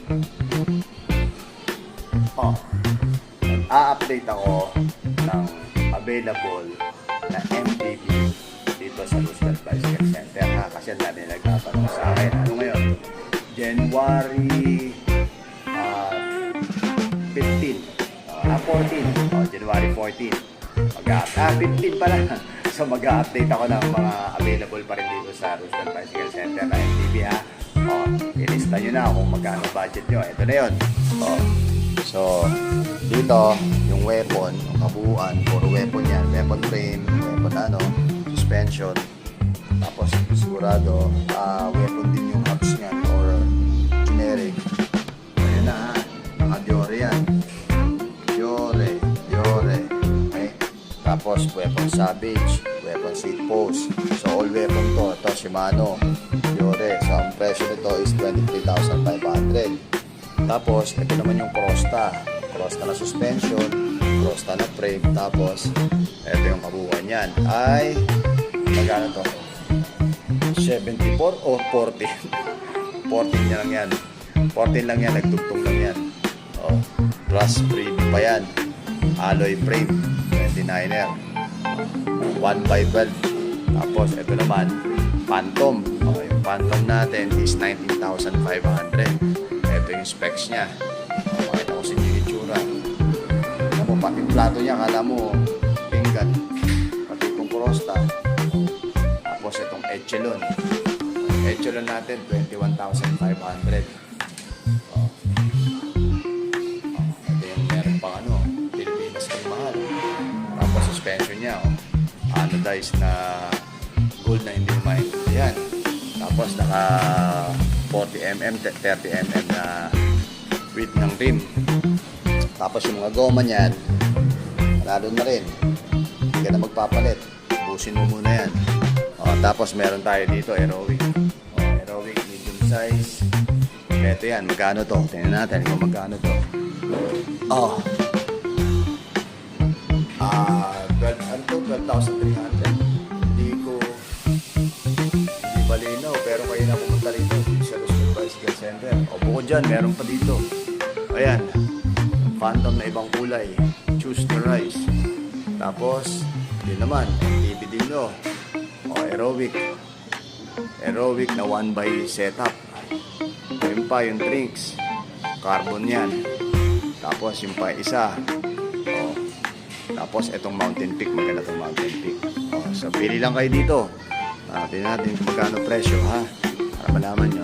Oh, a-update ako ng available na MTB dito sa Roosevelt Bicycle Center ha, kasi ang dami nagtatanong sa akin. Ano ngayon? January 15, 14, January 14. 15 pala. So mag-update ako ng mga available pa rin dito sa Roosevelt Bicycle Center na MTB ha. Ilista nyo na kung magkano budget nyo. Ito na yun. So, dito, yung weapon, yung kabuuan, puro weapon yan. Weapon frame, weapon suspension. Tapos, sigurado, weapon din yung hubs niyan or generic. Ayan na ha. Naka-Diore yan. Diore. Okay. Tapos, weapon savage, weapon seat post. So, all weapon to. Ito, Shimano, Diore. So, ang presyo nito is 23,500. Tapos, ito naman yung Crosta na suspension, Crosta na frame. Tapos, ito yung kabuuan yan. Ay, magkano to? 74 o 40? 14 lang yan. 14 lang yan, nagtugtong lang yan. Rust free pa yan. Alloy frame, 29er. 1x12. Tapos, ito naman, Phantom. Yung Phantom natin is 19,500. Ito yung specs niya. Makita ko sa inyo yung itsura. Alam mo, pati yung plato niya, kala mo pinggan. Pati itong Crosta. Tapos itong Echelon. Echelon natin, 21,500. Ito yung meron pang Pilipinas kang mahal. Tapos suspension niya, anodized na gold na hindi mo maintindihan. Tapos naka 40mm, 30mm na width ng rim. Tapos yung mga goma niyan, nandun na rin. Hindi ka na magpapalit. Busin mo muna yan. Tapos meron tayo dito, Aerowick. Aerowick, medium size. Ito yan, magkano to? Tingnan natin kung magkano to. 12,300. Hindi malinaw, pero kayo na pumunta rito sa Roosevelt Bicycle Center. Bukod dyan, meron pa dito. Ayan, Phantom na ibang kulay. Choose the rise. Tapos, yun naman, MTB din no. Aerowick. Aerowick na 1x setup. Yun pa, yung drinks. Carbon yan. Tapos, yung pa isa. Tapos, itong Mountain Peak. Maganda itong Mountain Peak. So, pili lang kayo dito. Tingnan natin kung magkano presyo ha. Para malaman nyo.